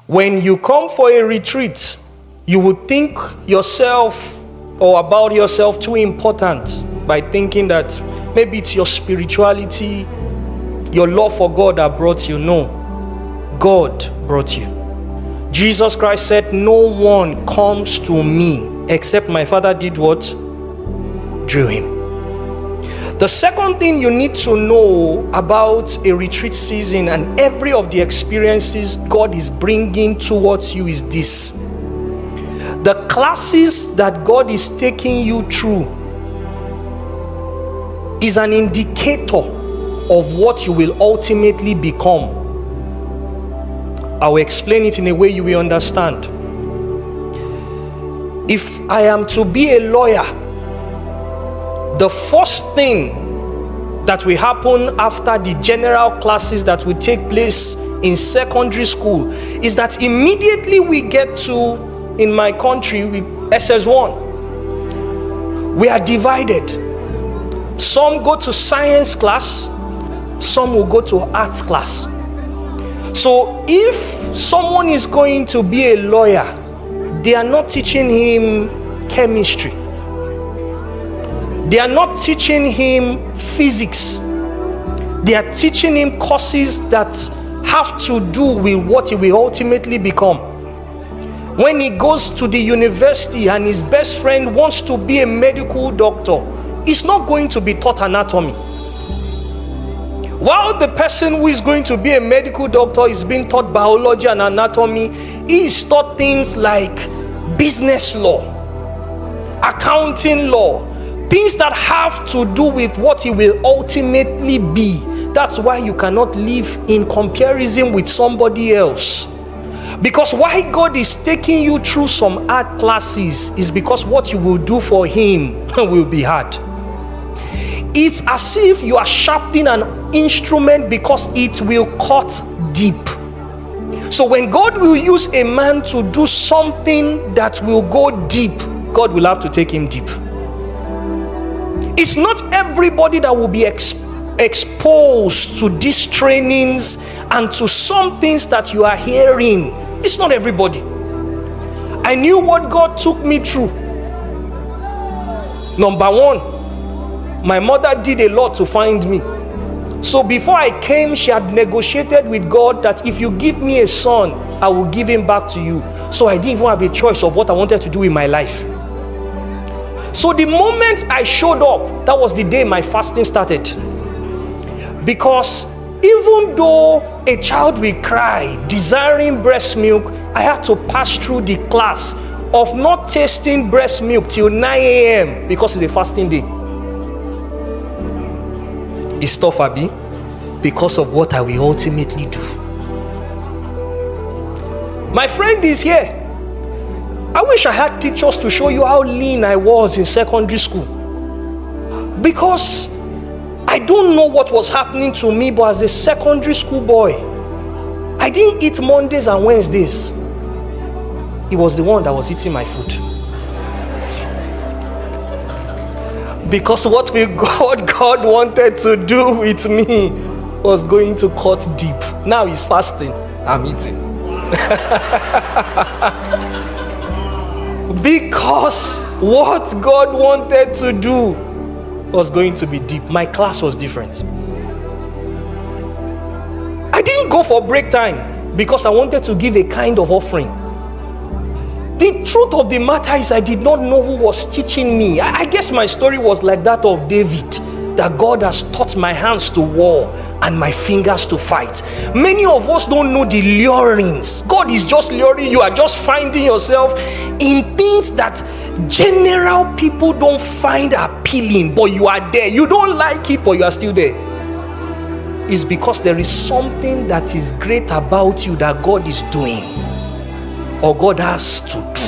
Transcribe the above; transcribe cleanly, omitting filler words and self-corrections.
When you come for a retreat, you would think yourself or about yourself too important by thinking that maybe it's your spirituality, your love for God that brought you. No, God brought you. Jesus Christ said, no one comes to me except my Father did what? Drew him. The second thing you need to know about a retreat season and every of the experiences God is bringing towards you is this: the classes that God is taking you through is an indicator of what you will ultimately become. I will explain it in a way you will understand. If I am to be a lawyer, the first thing that will happen after the general classes that will take place in secondary school is that immediately we get to, in my country, with SS1, we are divided. Some go to science class, some will go to arts class. So if someone is going to be a lawyer, they are not teaching him chemistry. They are not teaching him physics. They are teaching him courses that have to do with what he will ultimately become. When he goes to the university and his best friend wants to be a medical doctor, he's not going to be taught anatomy. While the person who is going to be a medical doctor is being taught biology and anatomy, he is taught things like business law, accounting law, things that have to do with what he will ultimately be. That's why you cannot live in comparison with somebody else. Because why God is taking you through some art classes is because what you will do for him will be hard. It's as if you are sharpening an instrument because it will cut deep. So when God will use a man to do something that will go deep, God will have to take him deep. It's not everybody that will be exposed to these trainings and to some things that you are hearing. It's not everybody. I knew what God took me through. Number one, my mother did a lot to find me. So before I came, she had negotiated with God that if you give me a son, I will give him back to you. So I didn't even have a choice of what I wanted to do in my life. So the moment I showed up, that was the day my fasting started. Because even though a child will cry desiring breast milk, I had to pass through the class of not tasting breast milk till 9 a.m. because it's a fasting day. It's tough, Abi, because of what I will ultimately do. My friend is here. I wish I had pictures to show you how lean I was in secondary school. Because I don't know what was happening to me, but as a secondary school boy, I didn't eat Mondays and Wednesdays. He was the one that was eating my food. Because what God wanted to do with me was going to cut deep. Now he's fasting, I'm eating. Because what God wanted to do was going to be deep. My class was different. I didn't go for break time because I wanted to give a kind of offering. The truth of the matter is I did not know who was teaching me. I guess my story was like that of David, that God has taught my hands to war and my fingers to fight. Many of us don't know the lurings. God is just luring you. You are just finding yourself in things that general people don't find appealing, but you are there. You don't like it, but you are still there. It's because there is something that is great about you that God is doing, or God has to do.